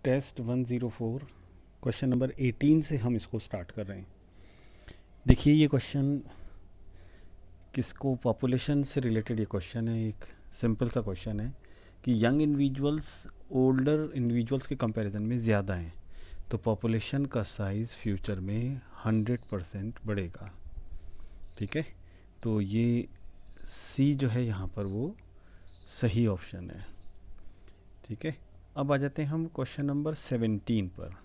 Test 104 question number 18 से हम इसको स्टार्ट कर रहे हैं। देखिए ये क्वेश्चन किसको पॉपुलेशन से रिलेटेड ये क्वेश्चन है। एक सिंपल सा क्वेश्चन है कि यंग इंडिविजुअल्स ओल्डर इंडिविजुअल्स के कंपैरिजन में ज़्यादा हैं तो पॉपुलेशन का साइज़ फ्यूचर में 100% बढ़ेगा। ठीक है, तो ये सी जो है यहाँ पर वो सही ऑप्शन है। ठीक है, अब आ जाते हैं हम क्वेश्चन नंबर 17 पर।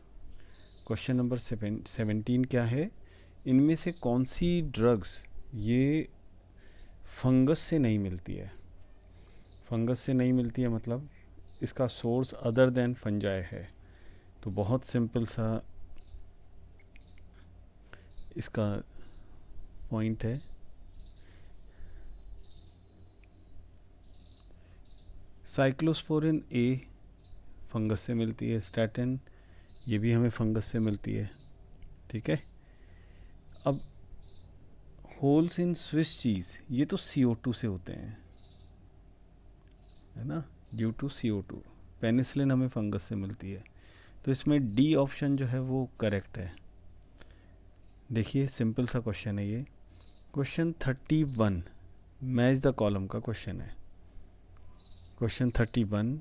क्वेश्चन नंबर 17 क्या है, इनमें से कौन सी ड्रग्स ये फंगस से नहीं मिलती है। फंगस से नहीं मिलती है मतलब इसका सोर्स अदर देन फंजाई है। तो बहुत सिंपल सा इसका पॉइंट है, साइक्लोस्पोरिन ए फंगस से मिलती है, स्टैटिन ये भी हमें फंगस से मिलती है। ठीक है, अब होल्स इन स्विस चीज़ ये तो CO2 से होते हैं, है ना, ड्यू टू CO2। पेनिसिलिन हमें फंगस से मिलती है, तो इसमें डी ऑप्शन जो है वो करेक्ट है। देखिए सिंपल सा क्वेश्चन है ये। क्वेश्चन 31 मैच द कॉलम का क्वेश्चन है। क्वेश्चन 31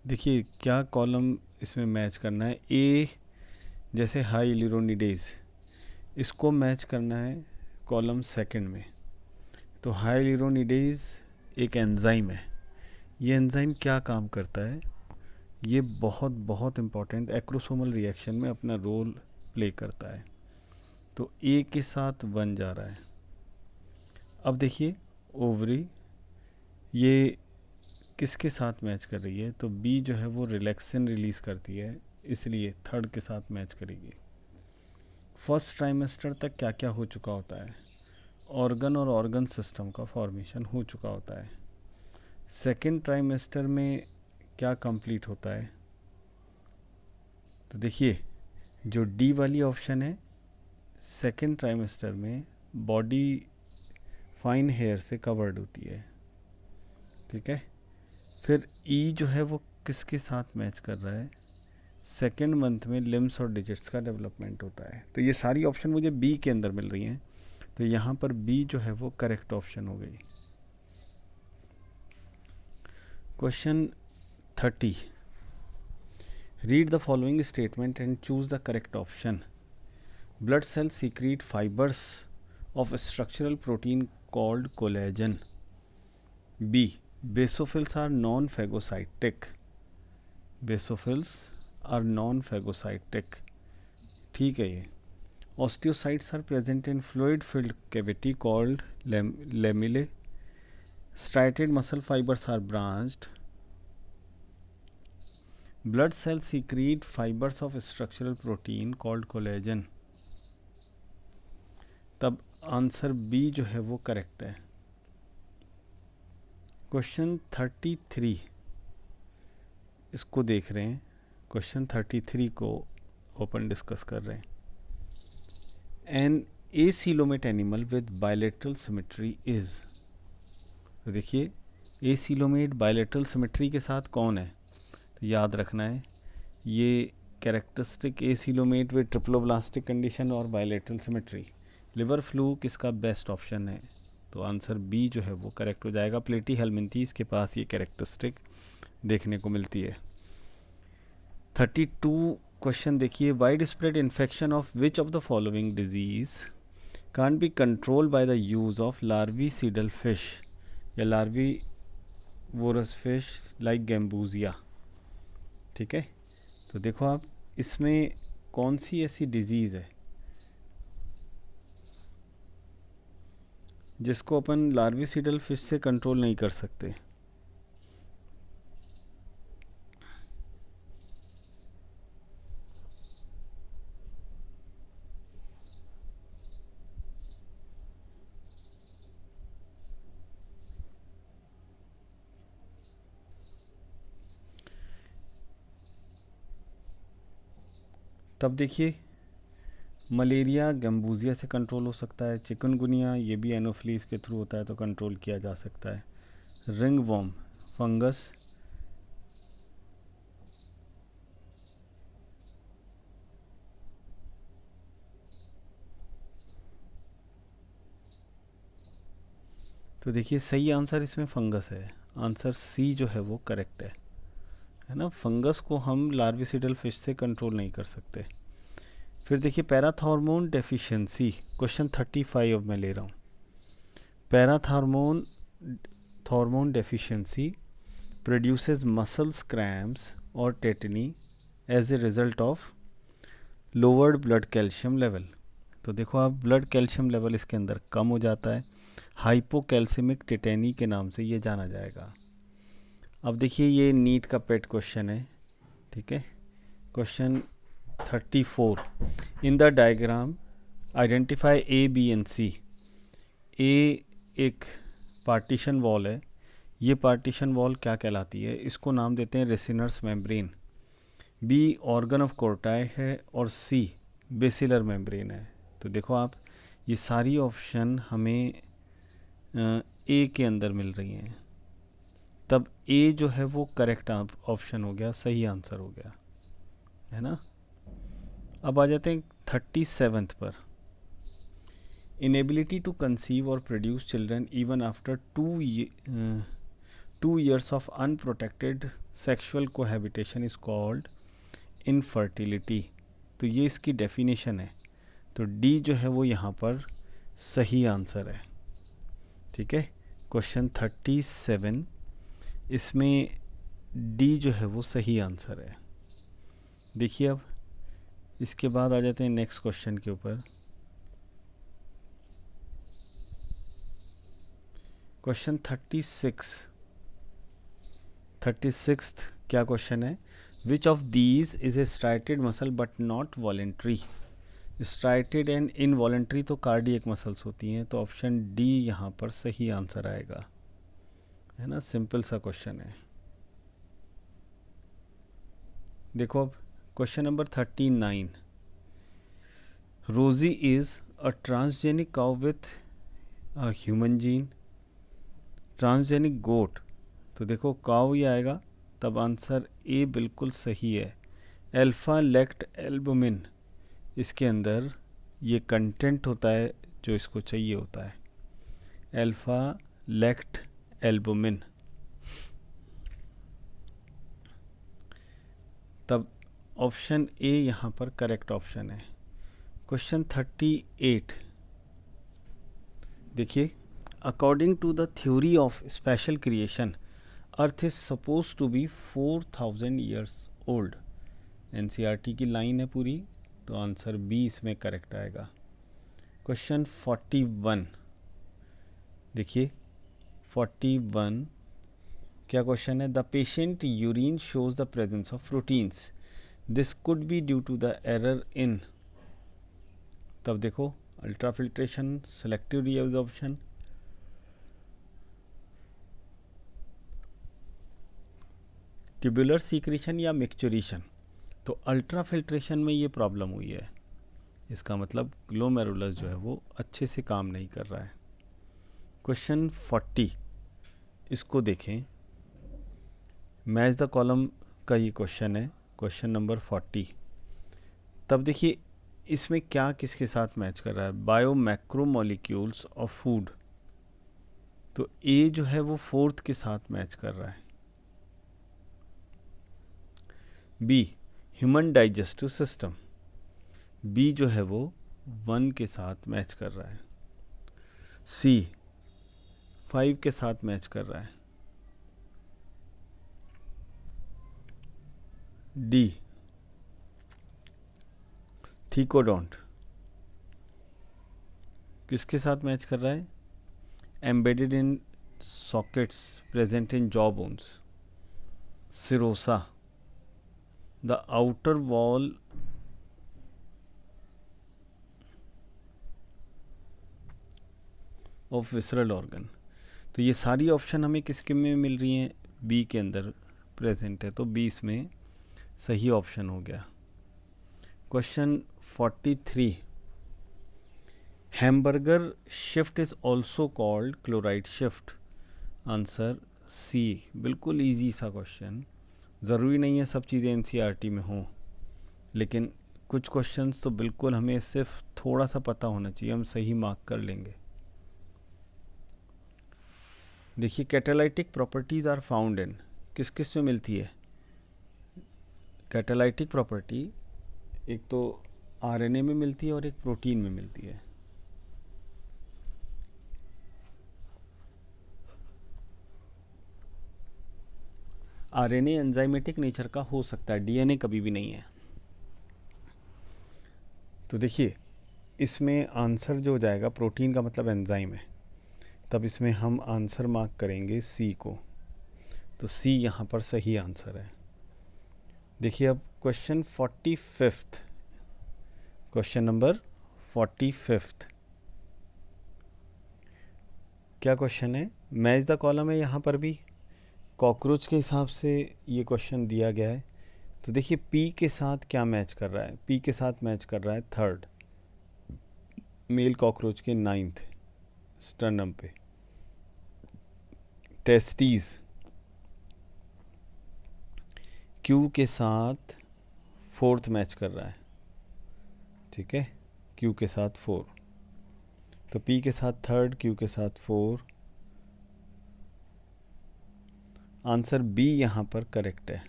देखिए क्या कॉलम इसमें मैच करना है। ए जैसे हाइलुरोनिडेज, इसको मैच करना है कॉलम सेकंड में। तो हाइलुरोनिडेज एक एंजाइम है, ये एंजाइम क्या काम करता है, ये बहुत बहुत इम्पॉर्टेंट एक्रोसोमल रिएक्शन में अपना रोल प्ले करता है। तो ए के साथ 1 जा रहा है। अब देखिए ओवरी ये किसके साथ मैच कर रही है, तो बी जो है वो रिलैक्सिन रिलीज़ करती है, इसलिए थर्ड के साथ मैच करेगी। फर्स्ट ट्राइमेस्टर तक क्या क्या हो चुका होता है, ऑर्गन और ऑर्गन सिस्टम का फॉर्मेशन हो चुका होता है। सेकेंड ट्राइमेस्टर में क्या कंप्लीट होता है, तो देखिए जो डी वाली ऑप्शन है, सेकेंड ट्राइमेस्टर में बॉडी फाइन हेयर से कवर्ड होती है। ठीक है, फिर ई जो है वो किसके साथ मैच कर रहा है, सेकेंड मंथ में लिम्स और डिजिट्स का डेवलपमेंट होता है। तो ये सारी ऑप्शन मुझे बी के अंदर मिल रही हैं, तो यहाँ पर बी जो है वो करेक्ट ऑप्शन हो गई। Question 30 read the following statement and choose the correct option. Blood cells secret fibres of a structural protein called collagen. B. Basophils are non-phagocytic. Basophils are non-phagocytic. ठीक है ये। Osteocytes are present in fluid-filled cavity called lamellae. Striated muscle fibers are branched. Blood cells secrete fibers of a structural protein called collagen. तब answer B जो है वो correct है। Question 33 इसको देख रहे हैं, क्वेश्चन 33 को ओपन डिस्कस कर रहे हैं। An acoelomate animal with bilateral symmetry is, तो देखिए एसीलोमेट बायलेटरल सिमेट्री के साथ कौन है, तो याद रखना है ये कैरेक्टरिस्टिक एसीलोमेट विद ट्रिप्लोब्लास्टिक कंडीशन और बायलेटरल सिमेट्री। लिवर फ्लू किसका बेस्ट ऑप्शन है, तो आंसर बी जो है वो करेक्ट हो जाएगा। प्लेटी हेलमिंथीस के पास ये कैरेक्टरिस्टिक देखने को मिलती है। 32 क्वेश्चन देखिए, wide spread infection of which of the following disease can be controlled by the use of larvicidal fish या larvivorous fish like gambusia. ठीक है, तो देखो आप इसमें कौन सी ऐसी डिजीज़ है जिसको अपन लार्विसीडल फिश से कंट्रोल नहीं कर सकते। तब देखिए मलेरिया गैम्बूजिया से कंट्रोल हो सकता है, चिकनगुनिया ये भी एनोफ्लीज के थ्रू होता है तो कंट्रोल किया जा सकता है। रिंग वॉर्म फंगस तो देखिए सही आंसर इसमें फंगस है, आंसर सी जो है वो करेक्ट है ना। फंगस को हम लार्विसिडल फिश से कंट्रोल नहीं कर सकते। फिर देखिए पैराथॉर्मोन डेफिशिएंसी, क्वेश्चन 35 अब मैं ले रहा हूँ। Parathormone hormone deficiency produces muscle cramps or tetany as a result of lowered blood calcium level। तो देखो आप ब्लड कैल्शियम लेवल इसके अंदर कम हो जाता है, हाइपोकैल्सिमिक टेटेनी के नाम से ये जाना जाएगा। अब देखिए ये नीट का पेट क्वेश्चन है, ठीक है। Question 34, in the diagram identify A B and C. A एक पार्टीशन वॉल है, ये पार्टीशन वॉल क्या कहलाती है, इसको नाम देते हैं रेसिनर्स मेम्ब्रेन। बी ऑर्गन ऑफ कोर्टाई है और सी बेसिलर मेम्ब्रेन है। तो देखो आप ये सारी ऑप्शन हमें ए के अंदर मिल रही हैं, तब ए जो है वो करेक्ट ऑप्शन हो गया, सही आंसर हो गया, है ना। अब आ जाते हैं 37 पर। इनेबिलिटी टू कंसीव और produce children even after 2 years of unprotected sexual cohabitation is called infertility। तो ये इसकी डेफिनेशन है, तो डी जो है वो यहाँ पर सही आंसर है, ठीक है। क्वेश्चन 37 इसमें डी जो है वो सही आंसर है। देखिए अब इसके बाद आ जाते हैं नेक्स्ट क्वेश्चन के ऊपर। क्वेश्चन 36 क्या क्वेश्चन है, विच of these is a striated muscle but not voluntary. Striated and involuntary तो कार्डियक मसल्स होती हैं, तो ऑप्शन डी यहाँ पर सही आंसर आएगा, है ना। सिंपल सा क्वेश्चन है। देखो अब question number 39, Rosie is a transgenic cow with a human gene, transgenic goat. तो देखो काउ ही आएगा, तब आंसर ए बिल्कुल सही है। अल्फा लेक्ट एल्बुमिन इसके अंदर ये कंटेंट होता है जो इसको चाहिए होता है, अल्फा लेक्ट एल्बुमिन। तब ऑप्शन ए यहाँ पर करेक्ट ऑप्शन है। क्वेश्चन 38 देखिए, according to the theory of special creation earth is suppose to be 4000 years old. NCERT की लाइन है पूरी, तो आंसर बी इसमें करेक्ट आएगा। क्वेश्चन 41 देखिए, 41 क्या क्वेश्चन है, the patient urine shows the presence of proteins, this could be due to the error in. तब देखो ultrafiltration, selective reabsorption, tubular secretion या मिक्सचुरेशन। तो अल्ट्राफिल्ट्रेशन में ये प्रॉब्लम हुई है, इसका मतलब ग्लोमेरुलस जो है वो अच्छे से काम नहीं कर रहा है। क्वेश्चन 40 इसको देखें, मैच द कॉलम का ये क्वेश्चन है, क्वेश्चन नंबर 40। तब देखिए इसमें क्या किसके साथ मैच कर रहा है, बायो मैक्रोमोलिक्यूल्स ऑफ फूड। तो ए जो है वो 4th के साथ मैच कर रहा है। B human digestive system, B जो है वो 1 के साथ मैच कर रहा है। सी 5 के साथ मैच कर रहा है। डी थीकोडोंट किसके साथ मैच कर रहा है, embedded in sockets present in jaw bones. Serosa the outer wall of visceral organ. तो ये सारी ऑप्शन हमें किसके में मिल रही हैं, बी के अंदर प्रेजेंट है, तो बी इसमें सही ऑप्शन हो गया। Question 43, Hamburger shift is also called chloride shift, answer C. बिल्कुल इजी सा क्वेश्चन, ज़रूरी नहीं है सब चीज़ें एनसीईआरटी में हों, लेकिन कुछ क्वेश्चंस तो बिल्कुल हमें सिर्फ थोड़ा सा पता होना चाहिए, हम सही मार्क कर लेंगे। देखिए catalytic properties are found in, किस किस में मिलती है कैटालाइटिक प्रॉपर्टी? एक तो आरएनए में मिलती है और एक प्रोटीन में मिलती है। आरएनए एंजाइमेटिक नेचर का हो सकता है, डीएनए कभी भी नहीं है। तो देखिए इसमें आंसर जो हो जाएगा, प्रोटीन का मतलब एंजाइम है, तब इसमें हम आंसर मार्क करेंगे सी को, तो सी यहाँ पर सही आंसर है। देखिए अब क्वेश्चन 45, क्वेश्चन नंबर 45 क्या क्वेश्चन है? मैच द कॉलम है, यहाँ पर भी कॉकरोच के हिसाब से ये क्वेश्चन दिया गया है। तो देखिए पी के साथ क्या मैच कर रहा है, पी के साथ मैच कर रहा है थर्ड, मेल कॉकरोच के 9th स्टर्नम पे। टेस्टीज क्यू के साथ 4th मैच कर रहा है, ठीक है, क्यू के साथ 4, तो पी के साथ 3rd, क्यू के साथ 4, आंसर बी यहाँ पर करेक्ट है।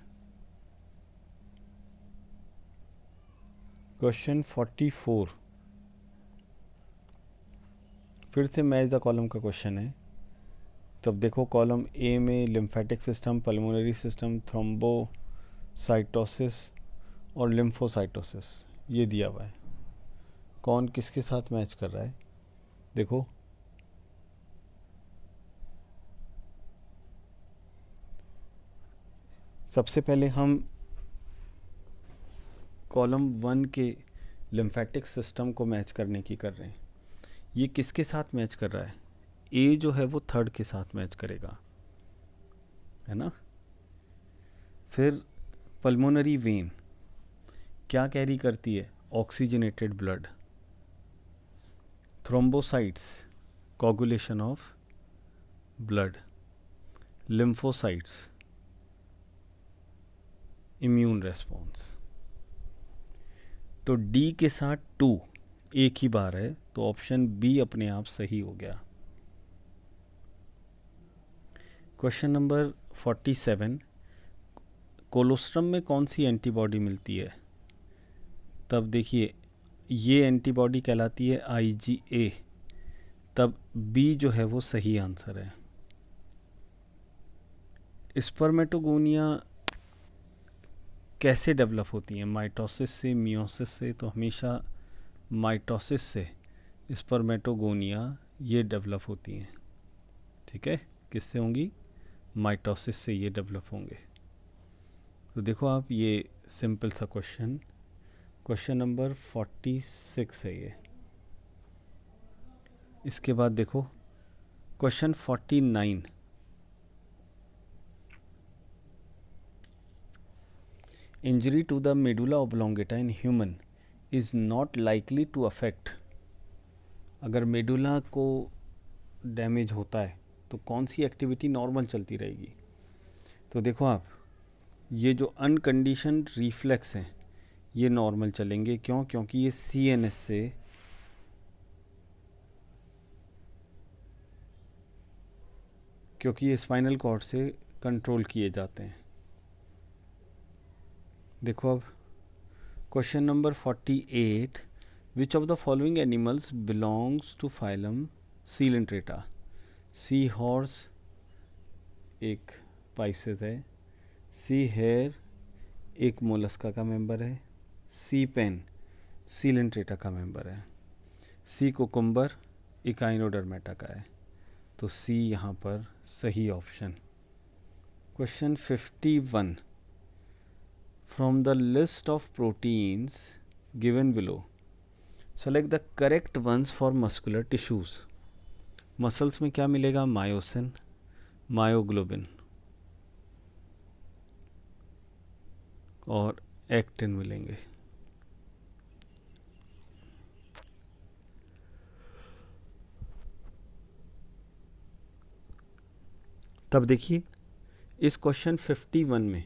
क्वेश्चन 44 फिर से मैच द कॉलम का क्वेश्चन है। तब देखो कॉलम ए में lymphatic system, pulmonary system, thrombocytosis और लिम्फोसाइटोसिस ये दिया हुआ है। कौन किसके साथ मैच कर रहा है? देखो सबसे पहले हम कॉलम 1 के लिम्फेटिक सिस्टम को मैच करने की कर रहे हैं। ये किसके साथ मैच कर रहा है? ए जो है वो 3rd के साथ मैच करेगा, है ना। फिर पल्मोनरी वेन क्या कैरी करती है? Oxygenated blood. Thrombocytes coagulation of blood. Lymphocytes immune response. तो डी के साथ 2 एक ही बार है, तो ऑप्शन बी अपने आप सही हो गया। क्वेश्चन नंबर 47 कोलोस्ट्रम में कौन सी एंटीबॉडी मिलती है? तब देखिए ये एंटीबॉडी कहलाती है IgA, तब बी जो है वो सही आंसर है। स्पर्मेटोगोनिया कैसे डेवलप होती हैं? माइटोसिस से, मियोसिस से? तो हमेशा माइटोसिस से स्पर्मेटोगोनिया ये डेवलप होती हैं, ठीक है। किससे होंगी? माइटोसिस से ये डेवलप होंगे। तो देखो आप ये सिंपल सा क्वेश्चन, क्वेश्चन नंबर 46 है ये। इसके बाद देखो question 49 injury to the medulla oblongata in human is not likely to affect. अगर मेडुला को डैमेज होता है तो कौन सी एक्टिविटी नॉर्मल चलती रहेगी? तो देखो आप ये जो अनकंडीशनड रिफ्लेक्स हैं ये नॉर्मल चलेंगे। क्यों? क्योंकि ये CNS से क्योंकि ये स्पाइनल कॉर्ड से कंट्रोल किए जाते हैं। देखो अब question number 48 which of the following animals belongs to phylum Coelenterata? Sea horse एक पाइसेस है, सी हेयर एक मोलस्का का मेंबर है, सी पेन सीलेंट्रेटा का मेंबर है, सी कोकुम्बर इकाइनोडर्मेटा का है। तो सी यहाँ पर सही option. Question 51 from the list of proteins given below select the correct ones for muscular tissues. Muscles में क्या मिलेगा? मायोसिन, मायोग्लोबिन और एक्टिन मिलेंगे। तब देखिए इस क्वेश्चन 51 में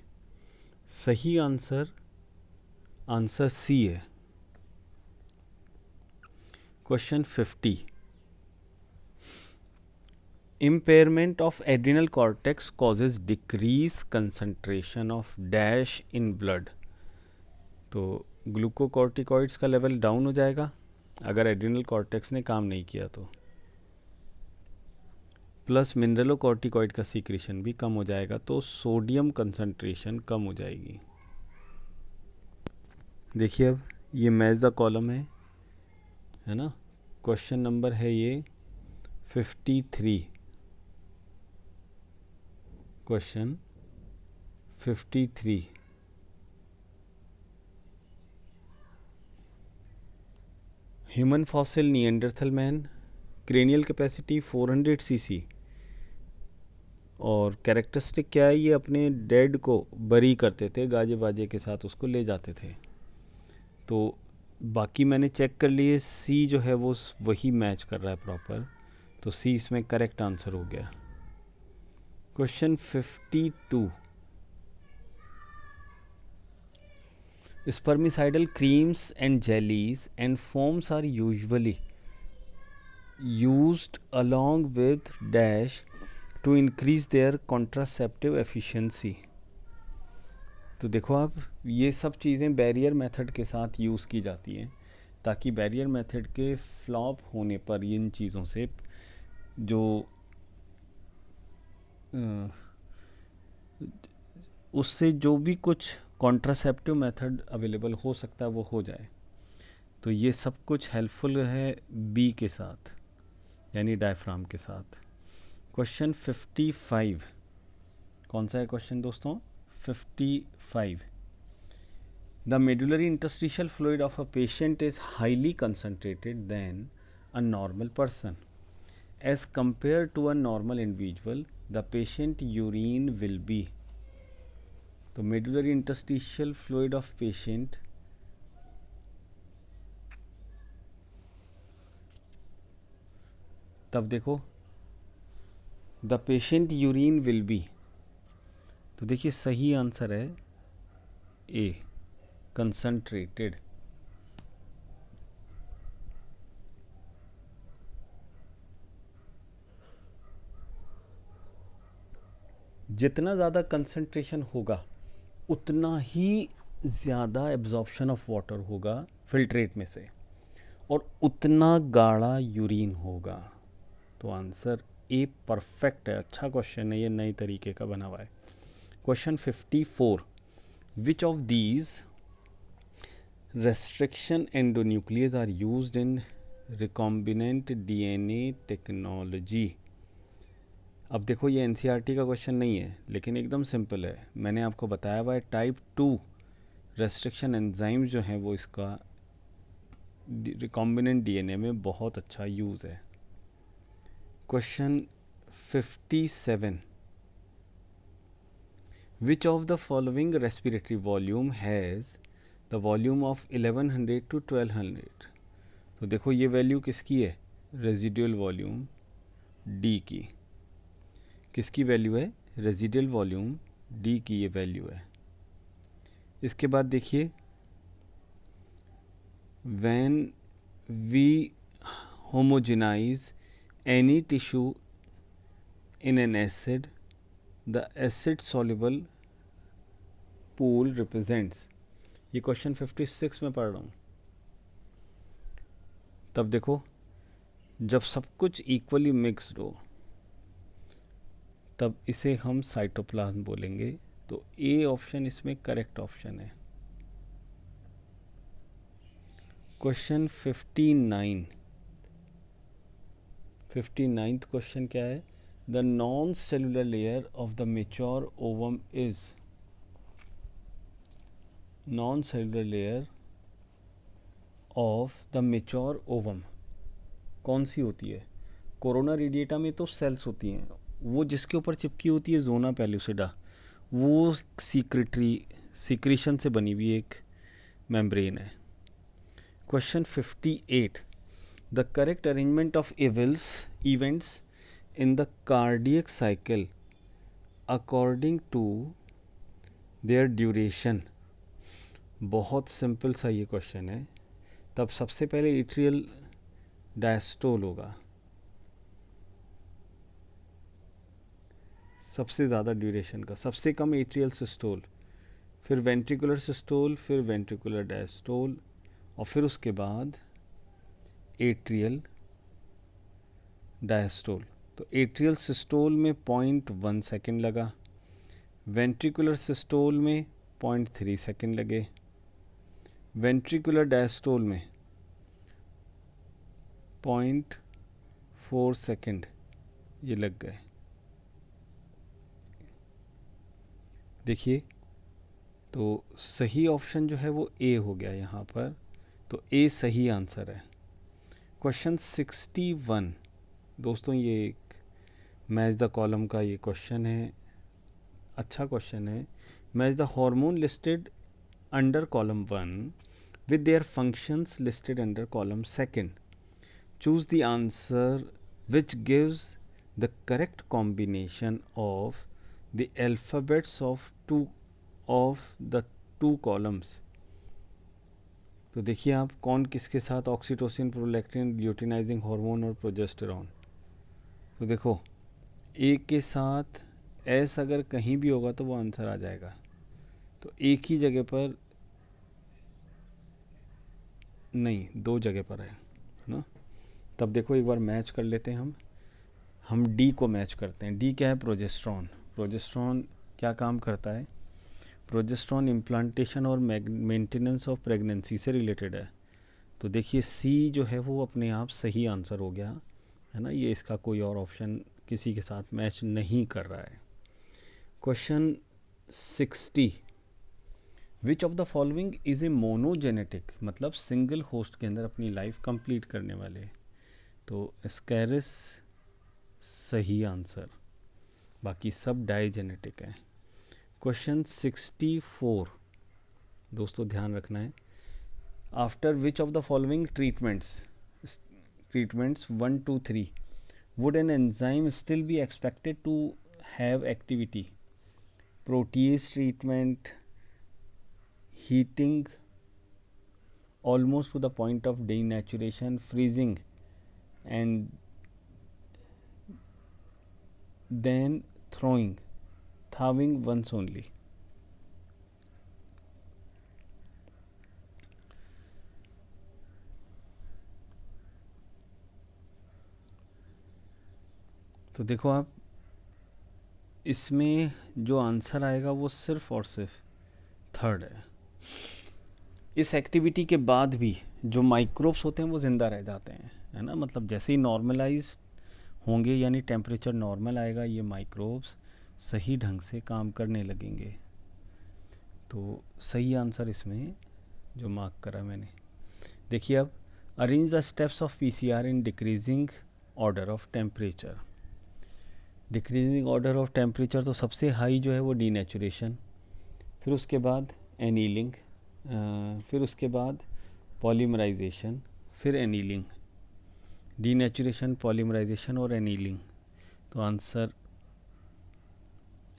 सही आंसर सी है। Question 50 impairment of adrenal cortex causes decrease concentration of dash in blood. तो ग्लूकोकॉर्टिकॉइड्स का लेवल डाउन हो जाएगा अगर एड्रिनल कॉर्टेक्स ने काम नहीं किया तो, प्लस मिनरलोकॉर्टिकॉइड का सीक्रेशन भी कम हो जाएगा, तो सोडियम कंसंट्रेशन कम हो जाएगी। देखिए अब ये मैच द कॉलम है ना। क्वेश्चन नंबर है ये 53, question 53। Human fossil Neanderthal man, cranial capacity 400 CC, और कैरेक्टरिस्टिक क्या है, ये अपने डेड को बरी करते थे, गाजे बाजे के साथ उसको ले जाते थे। तो बाकी मैंने चेक कर लिए, सी जो है वो वही मैच कर रहा है प्रॉपर, तो सी इसमें करेक्ट आंसर हो गया। Question 52, spermicidal creams and jellies and foams are usually used along with dash to increase their contraceptive efficiency। तो देखो आप, ये सब चीज़ें बैरियर मेथड के साथ यूज़ की जाती हैं ताकि बैरियर मेथड के फ्लॉप होने पर इन चीज़ों से जो उससे जो भी कुछ कॉन्ट्रासेप्टिव मेथड अवेलेबल हो सकता है वो हो जाए। तो ये सब कुछ हेल्पफुल है बी के साथ, यानी डायफ्राम के साथ। क्वेश्चन 55, कौन सा है क्वेश्चन दोस्तों? 55। The medullary interstitial fluid of a patient is highly concentrated than a normal person. As compare to a normal individual the patient urine will be. तो medullary interstitial fluid of patient, तब देखो the patient urine will be, तो देखिए सही answer है ए, concentrated. जितना ज़्यादा concentration होगा उतना ही ज़्यादा एब्जॉर्प्शन ऑफ वाटर होगा फिल्ट्रेट में से, और उतना गाढ़ा यूरिन होगा। तो आंसर ए परफेक्ट है, अच्छा क्वेश्चन है, ये नए तरीके का बना हुआ है। Question 54, which of these restriction endonuclease are used in recombinant DNA technology. अब देखो ये एनसीईआरटी का क्वेश्चन नहीं है, लेकिन एकदम सिंपल है, मैंने आपको बताया हुआ है टाइप 2 रेस्ट्रिक्शन एंजाइम जो हैं वो इसका रिकॉम्बिनेंट डीएनए में बहुत अच्छा यूज़ है। Question 57, which of the following respiratory volume has the volume of 1100 to 1200। तो देखो ये वैल्यू किसकी है? रेजिडुअल वॉल्यूम डी की। किसकी वैल्यू है? रेजिडुअल वॉल्यूम डी की ये वैल्यू है। इसके बाद देखिए, when we homogenize any tissue in an acid the acid soluble pool represents. ये क्वेश्चन 56 में पढ़ रहा हूँ। तब देखो, जब सब कुछ इक्वली मिक्स्ड हो तब इसे हम साइटोप्लाज्म बोलेंगे। तो ए ऑप्शन इसमें करेक्ट ऑप्शन है। क्वेश्चन 59, 59th क्वेश्चन क्या है? The non cellular layer of the mature ovum is. Non cellular layer of the mature ovum कौन सी होती है? कोरोना रेडिएटा में तो सेल्स होती हैं, वो जिसके ऊपर चिपकी होती है जोना पेल्यूसिडा, वो सीक्रेशन से बनी हुई एक मेम्ब्रेन है। Question 58, the correct arrangement of events in the cardiac cycle according to their duration. बहुत सिंपल सा ये क्वेश्चन है। तब सबसे पहले एट्रियल डायस्टोल होगा, सबसे ज़्यादा ड्यूरेशन का, सबसे कम एट्रियल सिस्टोल, फिर वेंट्रिकुलर सिस्टोल, फिर वेंट्रिकुलर डायस्टोल, और फिर उसके बाद एट्रियल डायस्टोल। तो एट्रियल सिस्टोल में 0.1 सेकेंड लगा, वेंट्रिकुलर सिस्टोल में 0.3 सेकेंड लगे, वेंट्रिकुलर डायस्टोल में 0.4 सेकेंड ये लग गए। देखिए, तो सही ऑप्शन जो है वो ए हो गया यहाँ पर, तो ए सही आंसर है। क्वेश्चन 61 दोस्तों, ये एक मैच द कॉलम का ये क्वेश्चन है, अच्छा क्वेश्चन है। Match the hormone listed under column 1 with their functions listed under column 2. Choose the answer which gives the correct combination of the alphabets of the two columns. तो देखिए आप कौन किसके साथ, ऑक्सीटोसिन, प्रोलैक्टिन, ल्यूटिनाइजिंग हार्मोन और progesterone. तो देखो, ए के साथ एस अगर कहीं भी होगा तो वो आंसर आ जाएगा, तो एक ही जगह पर नहीं, दो जगह पर है ना। तब देखो एक बार मैच कर लेते हैं हम डी को मैच करते हैं। डी क्या है? प्रोजेस्ट्रॉन। प्रोजेस्ट्रॉन क्या काम करता है? प्रोजेस्ट्रॉन इम्प्लांटेशन और मेंटेनेंस ऑफ प्रेगनेंसी से रिलेटेड है। तो देखिए सी जो है वो अपने आप सही आंसर हो गया है ना, ये इसका कोई और ऑप्शन किसी के साथ मैच नहीं कर रहा है। Question 60, which of the following is a monogenetic, मतलब सिंगल होस्ट के अंदर अपनी लाइफ कंप्लीट करने वाले। तो एस्कैरिस सही आंसर, बाकी सब डाइजेनेटिक है। क्वेश्चन 64 दोस्तों ध्यान रखना है, after which of the following treatments 1 2 3 would an enzyme still be expected to have activity? Protease treatment, heating almost to the point of denaturation, freezing, and then thawing once only. तो देखो आप, इसमें जो answer आएगा वो सिर्फ और सिर्फ थर्ड है। इस एक्टिविटी के बाद भी जो माइक्रोब्स होते हैं वो ज़िंदा रह जाते हैं, है ना। मतलब जैसे ही नॉर्मलाइज होंगे, यानी टेम्परेचर नॉर्मल आएगा, ये माइक्रोब्स सही ढंग से काम करने लगेंगे। तो सही आंसर इसमें जो मार्क करा मैंने। देखिए अब, arrange the steps of PCR in decreasing order of temperature. Decreasing order of temperature, तो सबसे हाई जो है वो डीनेचुरेशन, फिर उसके बाद एनीलिंग, फिर उसके बाद पॉलीमराइजेशन, फिर एनीलिंग। डीनेचुरेशन, पॉलीमराइजेशन और एनीलिंग। तो आंसर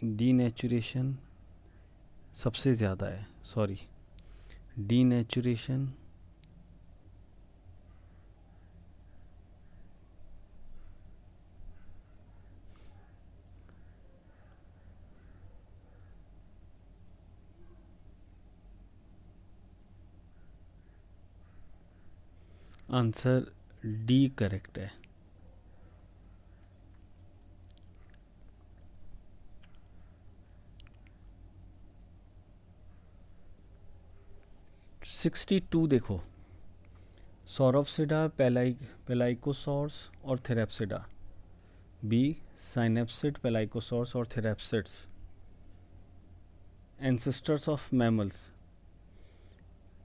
डीनेचुरेशन सबसे ज़्यादा है, sorry, denaturation answer D correct है। सिक्सटी टू देखो, सौरोप्सिडा, पेलाइकोसॉर्स और थेरेप्सिडा। बी साइनेप्सिड, पेलाइकोसॉर्स और थेरेप्सिड्स, एंसेस्टर्स ऑफ मैमल्स।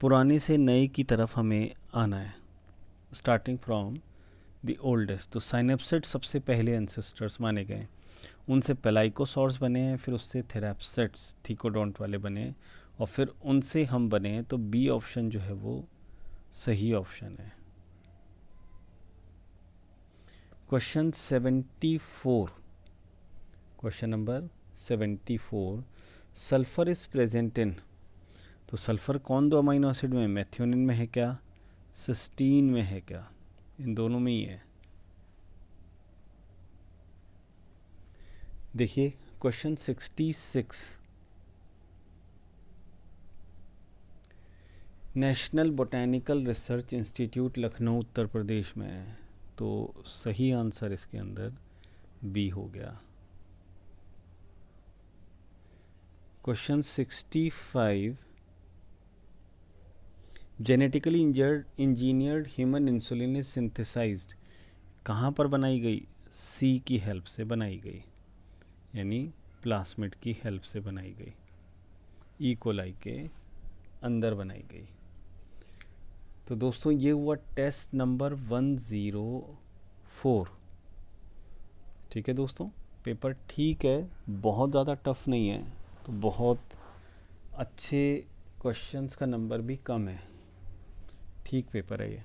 पुराने से नए की तरफ हमें आना है, स्टार्टिंग फ्रॉम द ओल्डेस्ट। तो साइनेप्सिड सबसे पहले एंसेस्टर्स माने गए, उनसे पेलाइकोसॉर्स बने हैं, फिर उससे थेरेप्सिड्स थीकोडोंट वाले बने हैं, और फिर उनसे हम बने हैं। तो बी ऑप्शन जो है वो सही ऑप्शन है। Question 74, question number 74, sulphur is present in. तो सल्फर कौन दो अमीनो एसिड में? मेथियोनिन में है क्या, सिस्टीन में है क्या? इन दोनों में ही है। देखिए question 66, National Botanical Research Institute Lucknow Uttar Pradesh में है, तो सही आंसर इसके अंदर बी हो गया। Question 65, genetically engineered human insulin is synthesized, कहाँ पर बनाई गई? सी की हेल्प से बनाई गई, यानी प्लास्मिड की हेल्प से बनाई गई, ई कोलाई के अंदर बनाई गई। तो दोस्तों ये हुआ टेस्ट नंबर 104। ठीक है दोस्तों, पेपर ठीक है, बहुत ज़्यादा टफ नहीं है, तो बहुत अच्छे क्वेश्चंस का नंबर भी कम है, ठीक पेपर है ये।